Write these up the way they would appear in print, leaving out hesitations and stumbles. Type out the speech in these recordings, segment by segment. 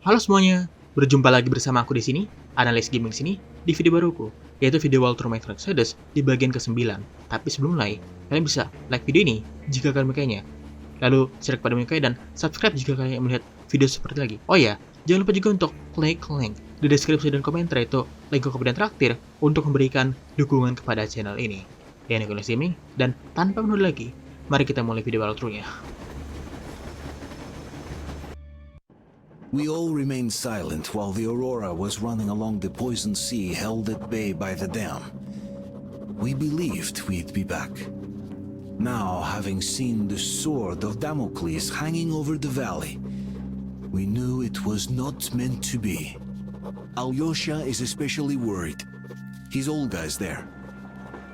Halo semuanya, berjumpa lagi bersama aku di sini, Analyst Gaming sini, di video baruku, yaitu video walkthrough Minecraft Exodus di bagian ke-9. Tapi sebelum mulai, kalian bisa like video ini jika kalian menyukainya. Lalu share kepada menyukai dan subscribe jika kalian melihat video seperti lagi. Oh ya, jangan lupa juga untuk klik link di deskripsi dan komentar itu link ke kemudian traktir untuk memberikan dukungan kepada channel ini. Ya, Analyst Gaming, dan tanpa menunda lagi, mari kita mulai video walkthrough-nya. We all remained silent while the Aurora was running along the poisoned sea held at bay by the dam. We believed we'd be back. Now, having seen the sword of Damocles hanging over the valley, we knew it was not meant to be. Alyosha is especially worried. His Olga is there.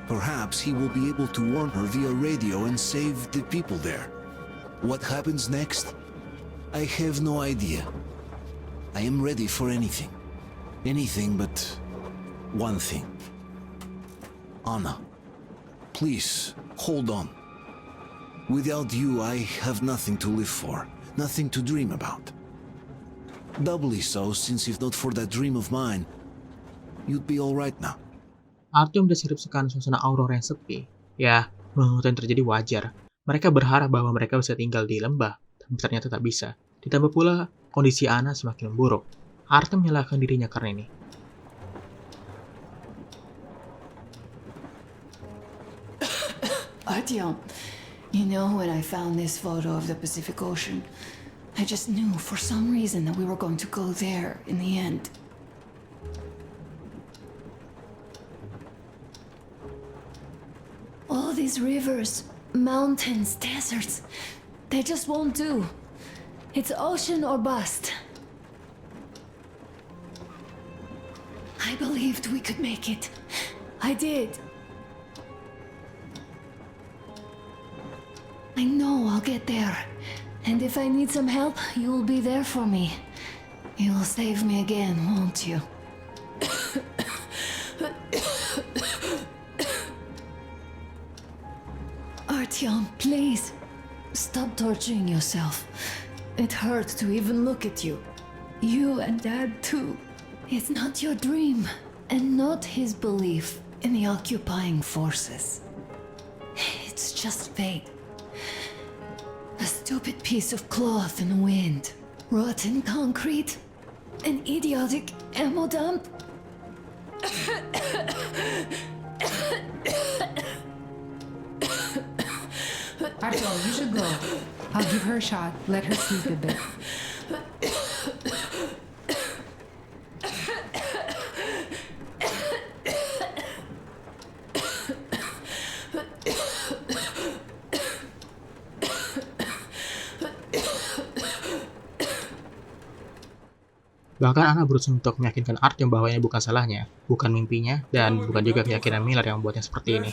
Perhaps he will be able to warn her via radio and save the people there. What happens next? I have no idea. I am ready for anything. Anything but one thing. Anna, please, hold on. Without you, I have nothing to live for, nothing to dream about. Doubly so, since if not for that dream of mine, you'd be all right now. Artyom mendeskripsikan suasana aurora yang sepi. Ya, menurut yang terjadi wajar. Mereka berharap bahwa mereka bisa tinggal di lembah, tapi ternyata tak bisa. Ditambah pula, kondisi Anna semakin memburuk. Artyom menyalahkan dirinya karena ini. Artyom, you know when I found this photo of the Pacific Ocean, I just knew for some reason that we were going to go there in the end. All these rivers, mountains, deserts, they just won't do. It's ocean or bust. I believed we could make it. I did. I know I'll get there. And if I need some help, you'll be there for me. You'll save me again, won't you? Artyom, please. Stop torturing yourself. It hurts to even look at you. You and Dad too. It's not your dream, and not his belief in the occupying forces. It's just fate. A stupid piece of cloth in the wind, rotten concrete, an idiotic ammo dump. Artyom, you should go. I'll give her a shot. Let her sleep a bit. Bahkan Anna berusaha untuk meyakinkan Artyom bahwa ini bukan salahnya, bukan mimpinya, dan bukan juga keyakinan Miller yang membuatnya seperti ini.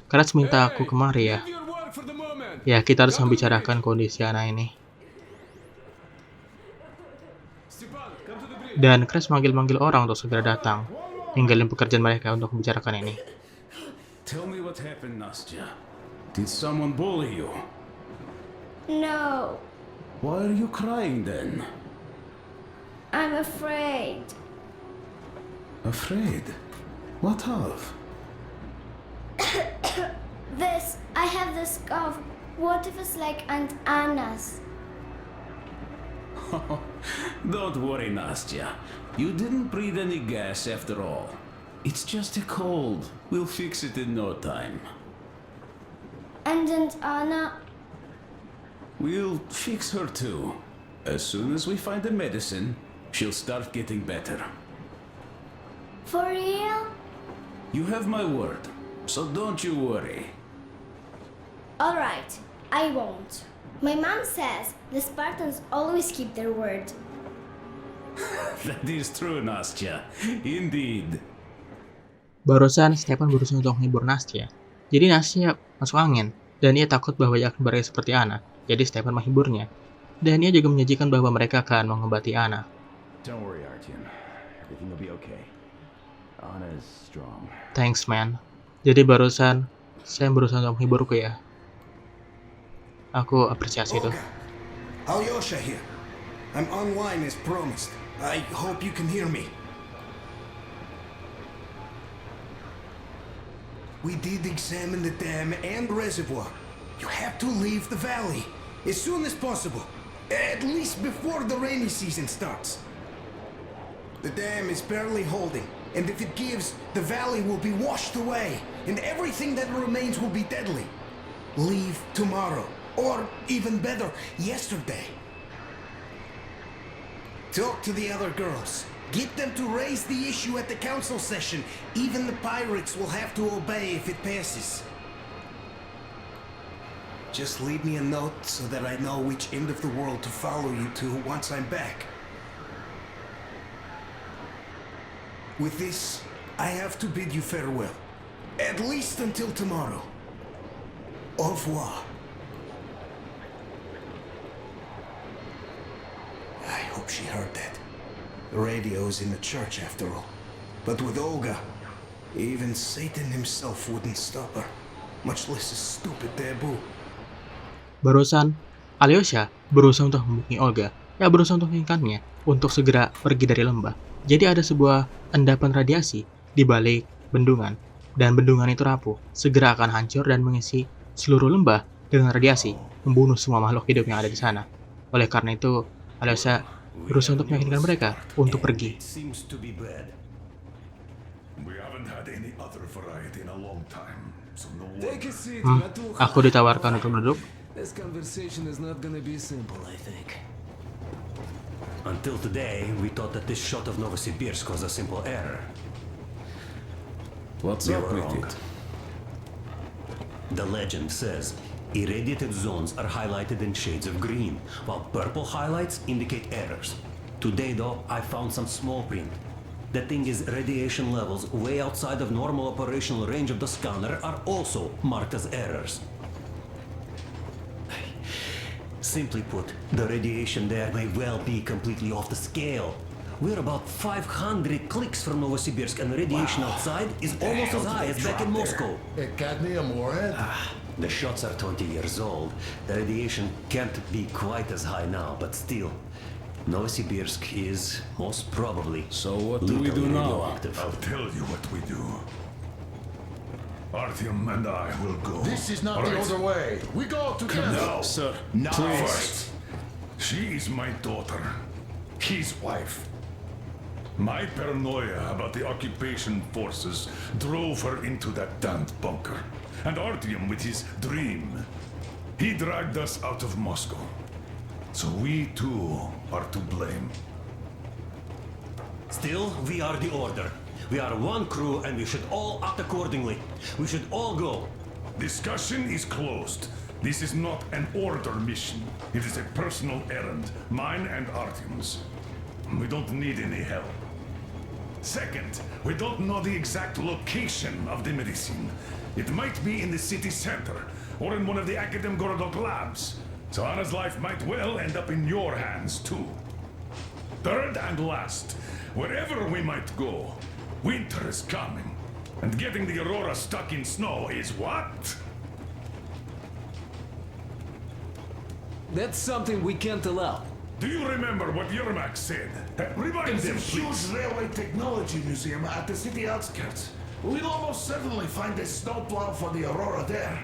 Karena minta aku kemari ya. Ya, kita harus membicarakan kondisi Anna ini. Dan Crash manggil-manggil orang untuk segera datang, ninggalin pekerjaan mereka untuk membicarakan ini. Tell me what happened, Nastya. Did someone bully you? No, Why are you crying then? I'm afraid. Afraid? What of? I have this cough. What if it's like Aunt Anna's? Don't worry, Nastya. You didn't breathe any gas after all. It's just a cold. We'll fix it in no time. And Aunt Anna? We'll fix her too. As soon as we find the medicine, she'll start getting better. For real? You have my word, so don't you worry. Alright, I won't. My mom says the Spartans always keep their word. That is true, Nastya. Indeed. Barusan Stefan berusaha untuk menghibur Nastya. Jadi Nastya masuk angin, dan ia takut bahwa ia akan berakhir seperti Anna. Jadi Stefan menghiburnya. Dan ia juga menjanjikan bahwa mereka akan mengobati Anna. Don't worry, Artyom. Everything will be okay. Anna is strong. Thanks, man. Jadi barusan saya berusaha untuk menghiburku ya. Aku apresiasi itu. Alyosha here. I'm online as promised. I hope you can hear me. We did examine the dam and reservoir. You have to leave the valley as soon as possible. At least before the rainy season starts. The dam is barely holding, and if it gives, the valley will be washed away, and everything that remains will be deadly. Leave tomorrow, or even better, yesterday. Talk to the other girls. Get them to raise the issue at the council session. Even the pirates will have to obey if it passes. Just leave me a note so that I know which end of the world to follow you to once I'm back. With this, I have to bid you farewell. At least until tomorrow. Au revoir. I hope she heard that. The radio's in the church after all. But with Olga, even Satan himself wouldn't stop her. Much less a stupid taboo. Barusan, Alyosha berusaha untuk menghubungi Olga, berusaha untuk mengingatkannya untuk segera pergi dari lembah. Jadi ada sebuah endapan radiasi di balik bendungan, dan bendungan itu rapuh, segera akan hancur dan mengisi seluruh lembah dengan radiasi, membunuh semua makhluk hidup yang ada di sana. Oleh karena itu, Alyosha berusaha untuk meyakinkan mereka untuk pergi. Aku ditawarkan untuk duduk. This conversation is not gonna be simple, I think. Until today, we thought that this shot of Novosibirsk was a simple error. What's We up were with wrong. it? The legend says irradiated zones are highlighted in shades of green, while purple highlights indicate errors. Today, though, I found some small print. The thing is, radiation levels way outside of normal operational range of the scanner are also marked as errors. Simply put, the radiation there may well be completely off the scale. We're about 500 clicks from Novosibirsk, and the radiation outside is almost as high as back in Moscow. Cadmium warhead? The shots are 20 years old. The radiation can't be quite as high now, but still, Novosibirsk is most probably So what do we do lethally now? radioactive. I'll tell you what we do. Artyom and I will go. This is not All the right? other way. We go together. No, Sir, No. please. First, she is my daughter, his wife. My paranoia about the occupation forces drove her into that damned bunker. And Artyom with his dream. He dragged us out of Moscow. So we too are to blame. Still, we are the Order. We are one crew, and we should all act accordingly. We should all go. Discussion is closed. This is not an order mission. It is a personal errand, mine and Artyom's. We don't need any help. Second, we don't know the exact location of the medicine. It might be in the city center, or in one of the Academ Gorodok labs. So Anna's life might well end up in your hands, too. Third and last, wherever we might go, winter is coming. And getting the Aurora stuck in snow is what? That's something we can't allow. Do you remember what Yermak said? Remind them, please. Railway Technology Museum at the city outskirts. We'll almost certainly find a snowplow for the Aurora there.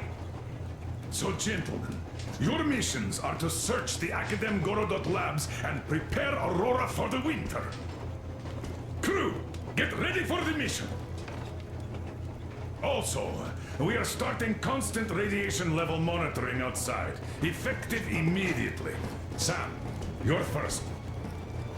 So, gentlemen, your missions are to search the Academ Gorodot labs and prepare Aurora for the winter. Crew, get ready for the mission. Also, we are starting constant radiation level monitoring outside, effective immediately. Sam, you're first.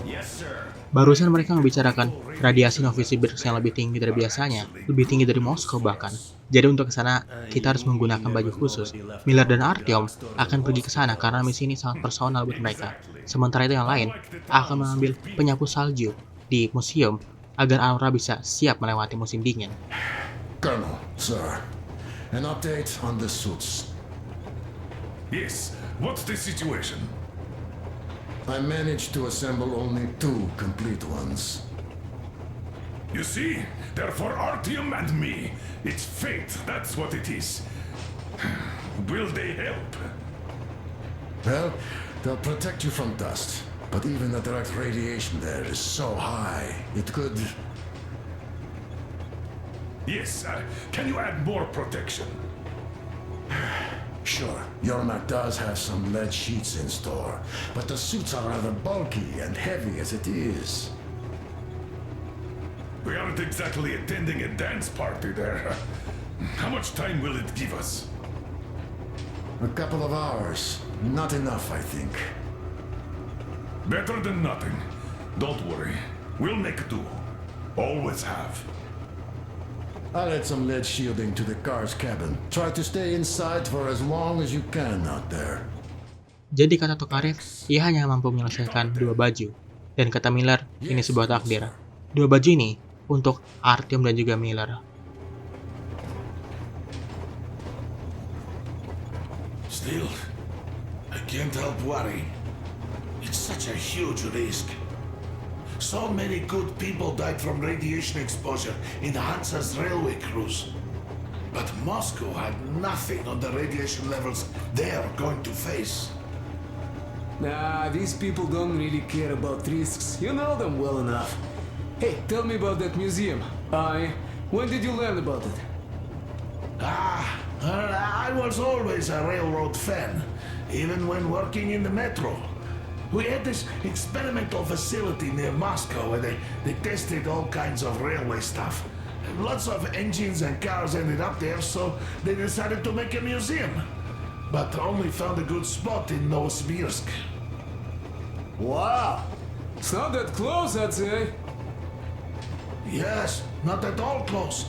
Yes, sir. Barusan mereka membicarakan radiasi Novosibirsk yang lebih tinggi dari biasanya, lebih tinggi dari Moskow bahkan. Jadi untuk ke sana, kita harus menggunakan baju khusus. Miller dan Artyom akan pergi ke sana karena misi ini sangat personal buat mereka. Sementara itu yang lain akan mengambil penyapu salju di museum agar Aurora bisa siap melewati musim dingin. Colonel, sir, an update on the suits. Yes, what's the situation? I managed to assemble only 2 complete ones. You see, they're for Artyom and me. It's fate, that's what it is. Will they help? Well, they'll protect you from dust. But even the direct radiation there is so high, it could... Yes, can you add more protection? Sure, Yormak does have some lead sheets in store, but the suits are rather bulky and heavy as it is. We aren't exactly attending a dance party there. How much time will it give us? A couple of hours. Not enough, I think. Better than nothing. Don't worry. We'll make do. Always have. I'll add some lead shielding to the car's cabin. Try to stay inside for as long as you can out there. Jadi kata Tokarev, ia hanya mampu menyelesaikan 2 baju. Dan kata Miller, ini sebuah takdir. 2 baju ini untuk Artyom dan juga Miller. Still, I can't help worrying. It's such a huge risk. So many good people died from radiation exposure in Hansa's railway crews. But Moscow had nothing on the radiation levels they're going to face. Nah, these people don't really care about risks. You know them well enough. Hey, tell me about that museum. When did you learn about it? I was always a railroad fan, even when working in the metro. We had this experimental facility near Moscow where they tested all kinds of railway stuff. Lots of engines and cars ended up there, so they decided to make a museum. But only found a good spot in Novosibirsk. Wow! It's not that close, I'd say. Yes, not at all close.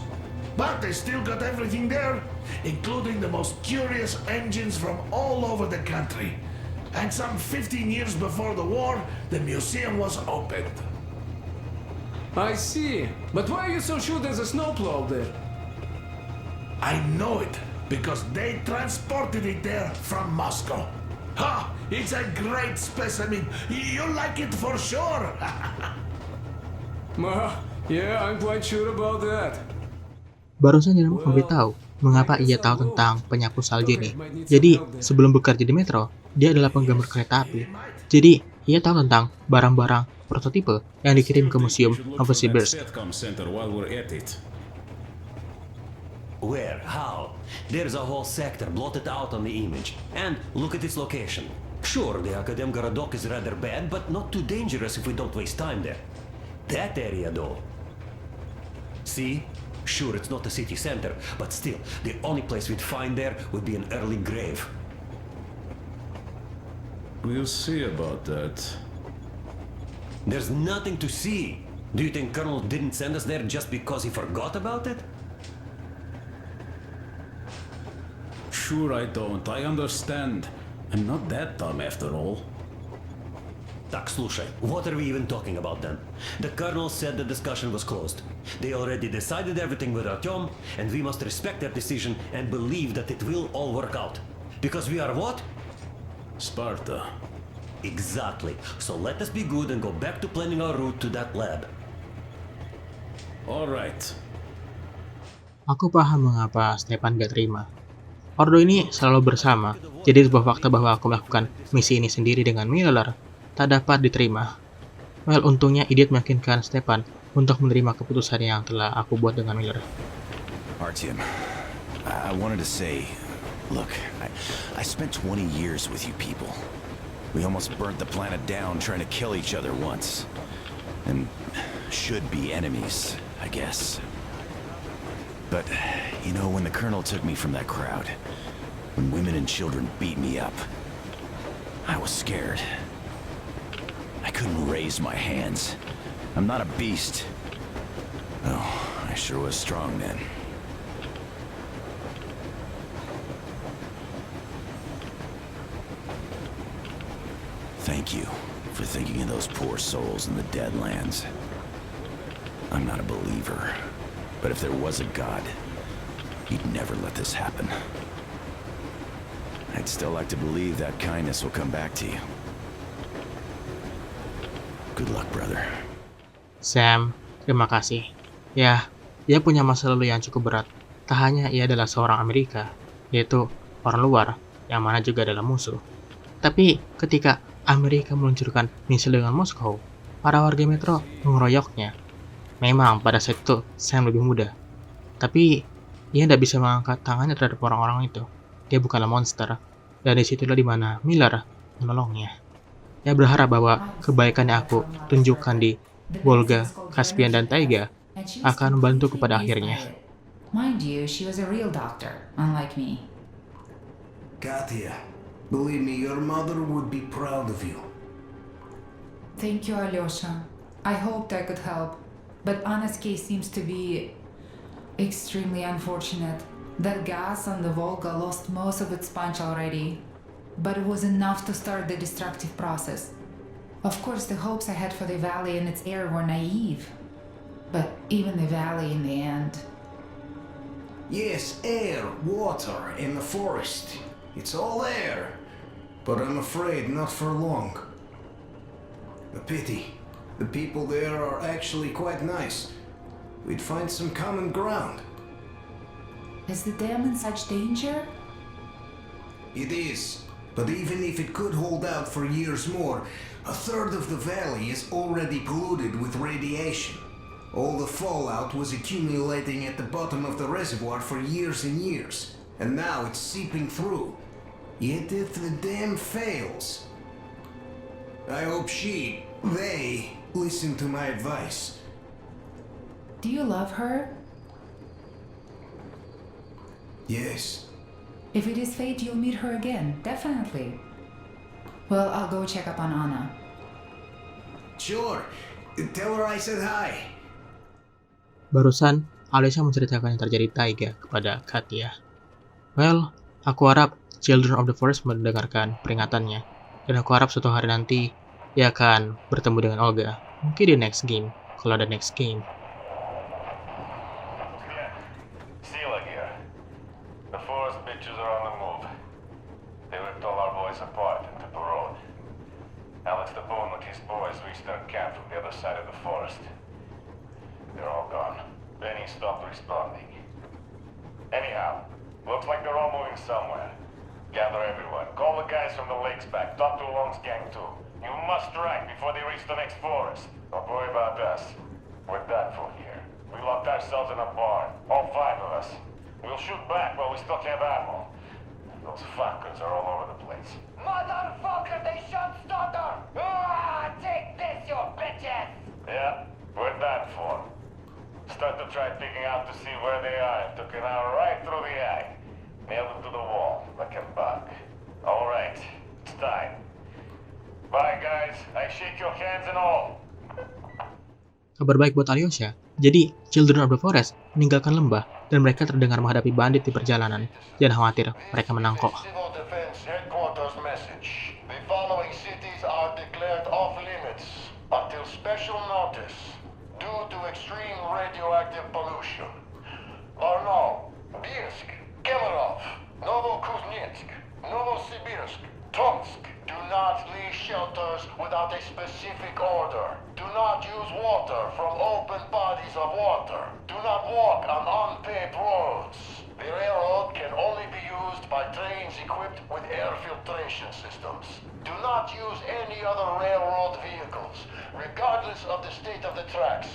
But they still got everything there, including the most curious engines from all over the country. And some 15 years before the war, the museum was opened. I see. But why are you so sure there's a snowplow there? I know it, because they transported it there from Moscow. Ha! It's a great specimen. You'll like it for sure. Yeah, I'm quite sure about that. Barusan Jeremy memberitahu mengapa ia tahu tentang penyapu salju ini. Jadi, sebelum bekerja di metro, dia adalah penggemar kereta api. Jadi, ia tahu tentang barang-barang prototipe yang dikirim ke Museum Novosibirsk. Where? How? There's a whole sector blotted out on the image. And look at its location. Sure, the Akadem Garadok is rather bad, but not too dangerous if we don't waste time there. That area, though. See? Sure, it's not the city center, but still, the only place we'd find there would be an early grave. We'll see about that. There's nothing to see. Do you think Colonel didn't send us there just because he forgot about it? Sure I don't. I understand. I'm not that dumb after all. Tak, slušaj, what are we even talking about then? The Colonel said the discussion was closed. They already decided everything with Artyom, and we must respect their decision and believe that it will all work out. Because we are what? Sparta. Exactly. So let us be good and go back to planning our route to that lab. Alright. Aku paham mengapa Stepan gak terima. Ordo ini selalu bersama, jadi sebuah fakta bahwa aku melakukan misi ini sendiri dengan Miller tak dapat diterima. Well, untungnya idiot meyakinkan Stepan untuk menerima keputusan yang telah aku buat dengan Miller. Artyom, I wanted to say, look, I spent 20 years with you people. We almost burnt the planet down trying to kill each other once. And should be enemies, I guess. But, you know, when the Colonel took me from that crowd, when women and children beat me up, I was scared. I couldn't raise my hands. I'm not a beast. Oh, I sure was strong then. Thank you for thinking of those poor souls in the Deadlands. I'm not a believer, but if there was a God, he'd never let this happen. I'd still like to believe that kindness will come back to you. Good luck, brother. Sam, terima kasih. Ya, dia punya masa lalu yang cukup berat. Tak hanya ia adalah seorang Amerika, yaitu orang luar, yang mana juga adalah musuh. Tapi ketika Amerika meluncurkan misil dengan Moskow, para warga metro mengeroyoknya. Memang pada saat itu Sam lebih muda, tapi ia tidak bisa mengangkat tangannya terhadap orang-orang itu. Dia bukanlah monster, dan disitulah dimana Miller menolongnya. Ia berharap bahwa kebaikan yang aku tunjukkan di Olga, Caspian, dan Taiga akan membantu kepada akhirnya. Mind you, she was a real doctor, unlike me. Katya, believe me, your mother would be proud of you. Thank you, Alyosha. I hoped I could help, but Anna's case seems to be extremely unfortunate. That gas on the Volga lost most of its punch already, but it was enough to start the destructive process. Of course, the hopes I had for the valley and its air were naive, but even the valley in the end. Yes, air, water, and the forest. It's all there. But I'm afraid not for long. A pity. The people there are actually quite nice. We'd find some common ground. Is the dam in such danger? It is. But even if it could hold out for years more, a third of the valley is already polluted with radiation. All the fallout was accumulating at the bottom of the reservoir for years and years, and now it's seeping through. Yet if the dam fails, I hope they listen to my advice. Do you love her? Yes. If it is fate, you'll meet her again, definitely. Well, I'll go check up on Anna. Sure. Tell her I said hi. Barusan, Alyosha menceritakan yang terjadi Taiga kepada Katya. Well, aku harap Children of the Forest mendengarkan peringatannya. Dan aku harap suatu hari nanti, dia akan bertemu dengan Olga. Mungkin di next game, kalau ada next game. Alex the Bone with his boys reached their camp from the other side of the forest. They're all gone. Benny stopped responding. Anyhow, looks like they're all moving somewhere. Gather everyone. Call the guys from the lakes back. Talk to Long's gang too. You must strike before they reach the next forest. Don't worry about us. We're done for here. We locked ourselves in a barn. All 5 of us. We'll shoot back while we still have ammo. Those fuckers are all over the place. Motherfucker, they shot Stoddard! Ah, take this, you bitches! Yeah, we're done for. Start to try picking out to see where they are. Took an hour right through the eye. Nailed them to the wall, like a bug. Alright, it's time. Bye guys, I shake your hands and all. Kabar baik buat Alyosha. Jadi, Children of the Forest meninggalkan lembah dan mereka terdengar menghadapi bandit di perjalanan. Jangan khawatir, mereka menang kok. Civil Defense Headquarters message. The following cities are declared off limits until special notice due to extreme radioactive pollution. Arno, Birsk, Kemerov, Novokuznetsk, Novosibirsk, Tomsk. Do not leave shelters without a specific order. Do not use water from open bodies of water. Do not walk on unpaved roads. The railroad can only be used by trains equipped with air filtration systems. Do not use any other railroad vehicles, regardless of the state of the tracks,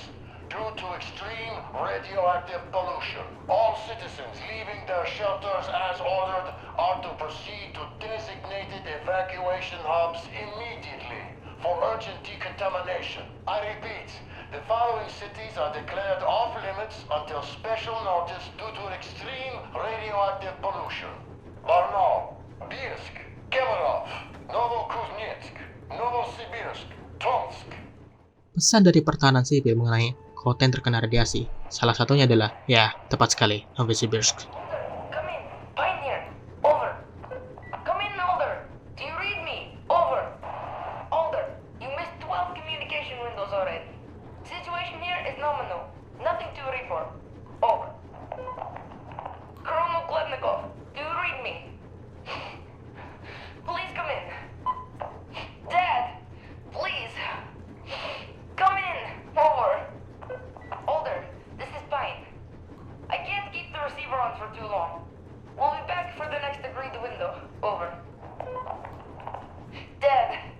due to extreme radioactive pollution. All citizens leaving their shelters as ordered are to proceed to designated evacuation hubs immediately for urgent decontamination. I repeat, the following cities are declared off limits until special notice due to extreme radioactive pollution. Barnaul, Birsk, Kemerov, Novokuznetsk, Novosibirsk, Tomsk. Pesan dari pertahanan sipil mengenai kota yang terkena radiasi. Salah satunya adalah, ya, tepat sekali, Novosibirsk. Come in, Pioneer. Over. Come in, Older. Do you read me? Over. Older, you missed 12 communication windows already. Situation here is nominal. Nothing to report. Over. Colonel Klebnikov, do you read me? Please come in. Dad, please. Come in. Over. Older, this is Pine. I can't keep the receiver on for too long. We'll be back for the next agreed window. Over. Dad,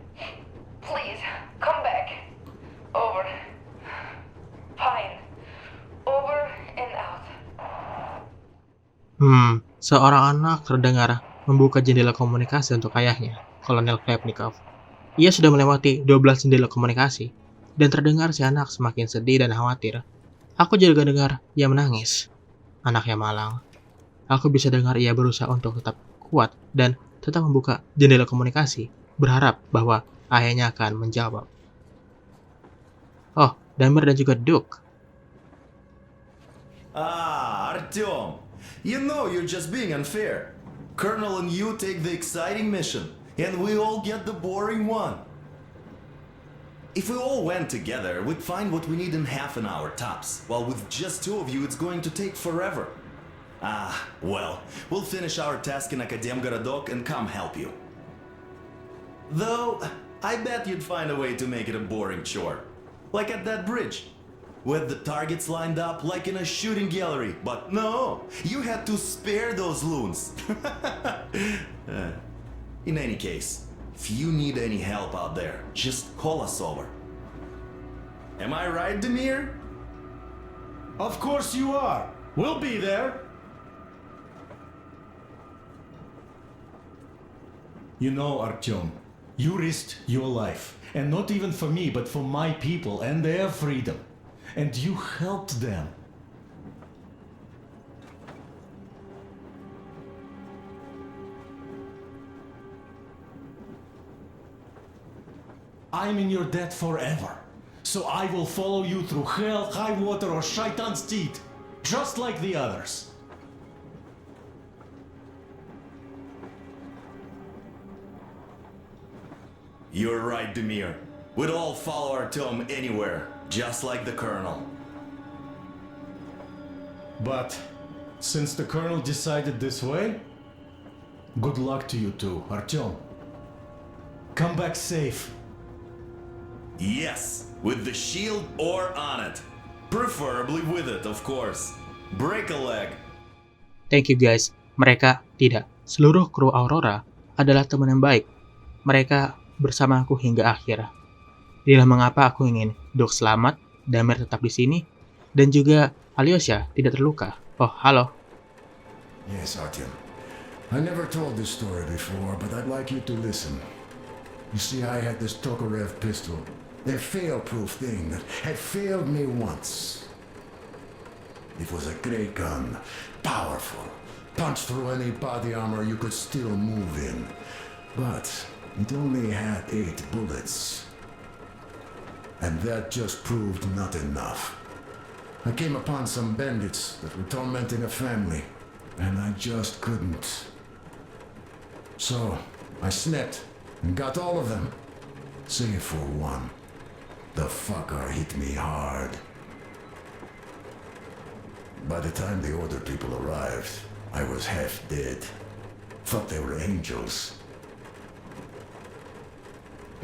Seorang anak terdengar membuka jendela komunikasi untuk ayahnya, Kolonel Klepnikov. Ia sudah melewati 12 jendela komunikasi, dan terdengar si anak semakin sedih dan khawatir. Aku juga dengar ia menangis. Anaknya malang. Aku bisa dengar ia berusaha untuk tetap kuat dan tetap membuka jendela komunikasi, berharap bahwa ayahnya akan menjawab. Oh, Damir dan juga Duke. Artyom, you know you're just being unfair. Colonel and you take the exciting mission, and we all get the boring one. If we all went together, we'd find what we need in half an hour tops, while with just two of you, it's going to take forever. Well, we'll finish our task in Akademgorodok and come help you. Though, I bet you'd find a way to make it a boring chore. Like at that bridge, with the targets lined up like in a shooting gallery. But no, you had to spare those loons. In any case, if you need any help out there, just call us over. Am I right, Demir? Of course you are. We'll be there. You know, Artyom, you risked your life. And not even for me, but for my people and their freedom. And you helped them. I'm in your debt forever. So I will follow you through hell, high water, or Shaitan's teeth. Just like the others. You're right, Demir. We'd all follow Artyom anywhere, just like the Colonel. But since the Colonel decided this way, good luck to you too, Artyom. Come back safe. Yes, with the shield or on it. Preferably with it, of course. Break a leg. Thank you guys. Mereka tidak. Seluruh kru Aurora adalah teman yang baik. Mereka bersama aku hingga akhir. Inilah mengapa aku ingin Duke selamat, Damir tetap di sini, dan juga Alyosha tidak terluka. Oh, halo. Yes, Artyom. I never told this story before, but I'd like you to listen. You see, I had this Tokarev pistol. A fail-proof thing that had failed me once. It was a great gun. Powerful. Punch through any body armor you could still move in. But it only had 8 bullets. And that just proved not enough. I came upon some bandits that were tormenting a family, and I just couldn't. So, I snapped and got all of them, save for one. The fucker hit me hard. By the time the order people arrived, I was half dead. Thought they were angels.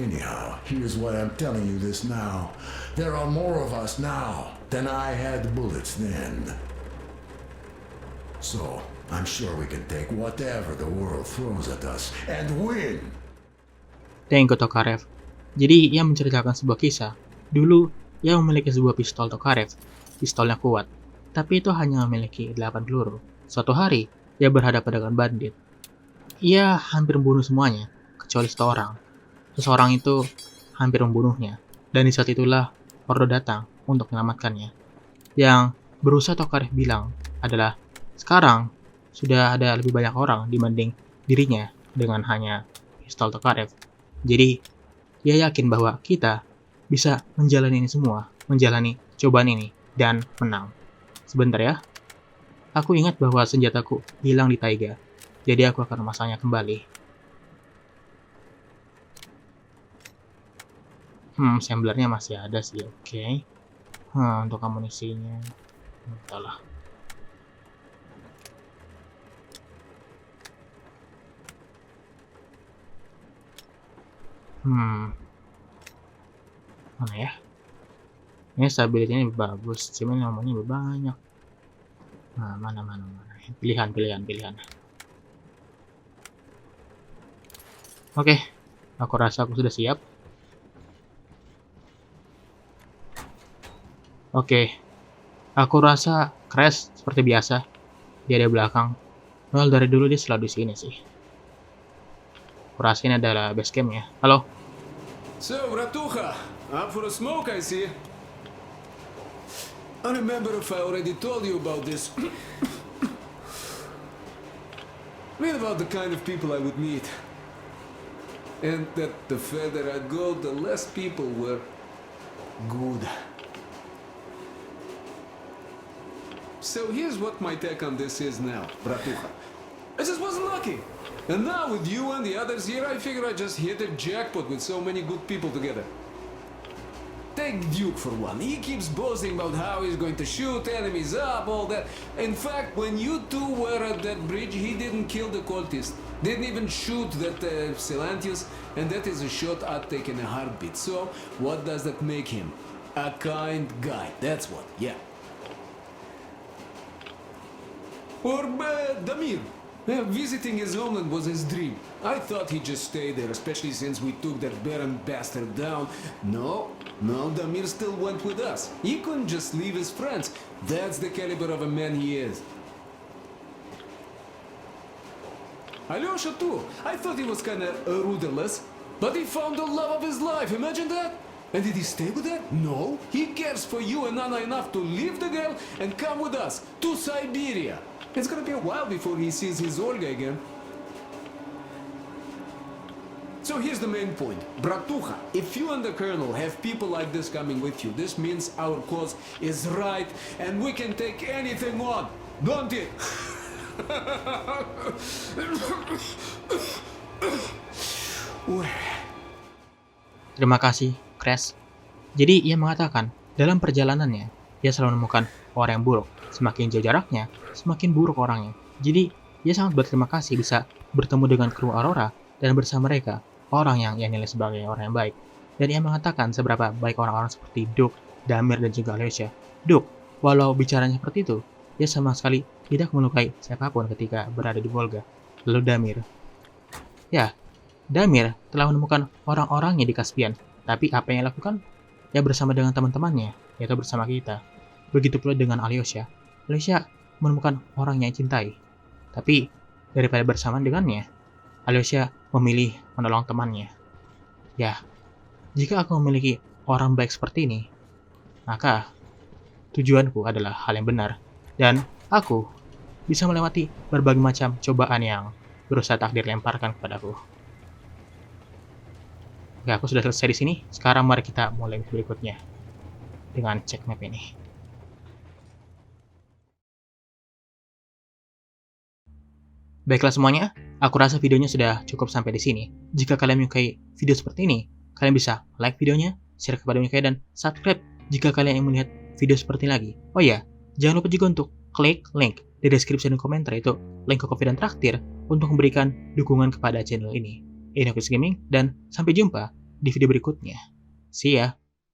Anyhow, here's why I'm telling you this now. There are more of us now than I had bullets then. So, I'm sure we can take whatever the world throws at us and win. Thank you, Tokarev. Jadi, ia menceritakan sebuah kisah. Dulu, ia memiliki sebuah pistol Tokarev. Pistolnya kuat, tapi itu hanya memiliki 8 peluru. Suatu hari, ia berhadapan dengan bandit. Ia hampir membunuh semuanya, kecuali satu orang. Seseorang itu hampir membunuhnya, dan di saat itulah Ordo datang untuk menyelamatkannya. Yang berusaha Tokarev bilang adalah, sekarang sudah ada lebih banyak orang dibanding dirinya dengan hanya pistol Tokarev. Jadi, ia yakin bahwa kita bisa menjalani ini semua, menjalani cobaan ini, dan menang. Sebentar ya, aku ingat bahwa senjataku hilang di taiga, jadi aku akan memasangnya kembali. Samplernya masih ada sih, oke. Untuk amunisinya, entahlah. Mana ya? Ini stability-nya lebih bagus, cuman namanya lebih banyak. Nah, mana. Pilihan. Oke, aku rasa aku sudah siap. Oke, aku rasa crash seperti biasa. Dia ada belakang, Well, dari dulu dia selalu di sini sih. Kurasa ini adalah base campnya. Halo? So, Bratucha, up for a smoke, I see. I remember if I already told you about this. Read about the kind of people I would meet. And that the further I'd go, the less people were good. So here's what my take on this is now, Bratucha. I just wasn't lucky. And now with you and the others here, I figure I just hit a jackpot with so many good people together. Take Duke for one. He keeps boasting about how he's going to shoot enemies up, all that. In fact, when you two were at that bridge, he didn't kill the cultist. Didn't even shoot that Silantius, and that is a shot I'd take in a heartbeat. So, what does that make him? A kind guy. That's what, yeah. Or Damir. Visiting his homeland was his dream. I thought he'd just stay there, especially since we took that Baron bastard down. No, Damir still went with us. He couldn't just leave his friends. That's the caliber of a man he is. Alyosha too. I thought he was kinda rudderless, but he found the love of his life. Imagine that. And did he stay with that? No. He cares for you and Anna enough to leave the girl and come with us to Siberia. It's gonna be a while before he sees his Olga again. So here's the main point. Bratucha, if you and the Colonel have people like this coming with you, this means our cause is right and we can take anything on. Don't it? Terima kasih, Crash. Jadi ia mengatakan, dalam perjalanannya, ia selalu menemukan orang yang buruk. Semakin jauh jaraknya, semakin buruk orangnya. Jadi, ia sangat berterima kasih bisa bertemu dengan kru Aurora dan bersama mereka, orang yang ia nilai sebagai orang yang baik. Dan ia mengatakan seberapa baik orang-orang seperti Duke, Damir, dan juga Alyosha. Duke, walau bicaranya seperti itu, ia sama sekali tidak melukai siapapun ketika berada di Volga. Lalu Damir. Ya, Damir telah menemukan orang-orangnya di Caspian. Tapi apa yang ia lakukan? Ya bersama dengan teman-temannya, yaitu bersama kita. Begitu pula dengan Alyosha. Alyosha menemukan orang yang cintai. Tapi, daripada bersama dengannya, Alyosha memilih menolong temannya. Ya, jika aku memiliki orang baik seperti ini, maka tujuanku adalah hal yang benar. Dan aku bisa melewati berbagai macam cobaan yang berusaha takdir lemparkan kepadaku. Oke, aku sudah selesai di sini. Sekarang mari kita mulai berikutnya dengan cek map ini. Baiklah semuanya, aku rasa videonya sudah cukup sampai di sini. Jika kalian menyukai video seperti ini, kalian bisa like videonya, share kepada kalian, dan subscribe jika kalian ingin melihat video seperti ini lagi. Oh ya, jangan lupa juga untuk klik link di deskripsi dan komentar, itu link ke Kopi dan Traktir untuk memberikan dukungan kepada channel ini. Ini Gaming, dan sampai jumpa di video berikutnya. See ya!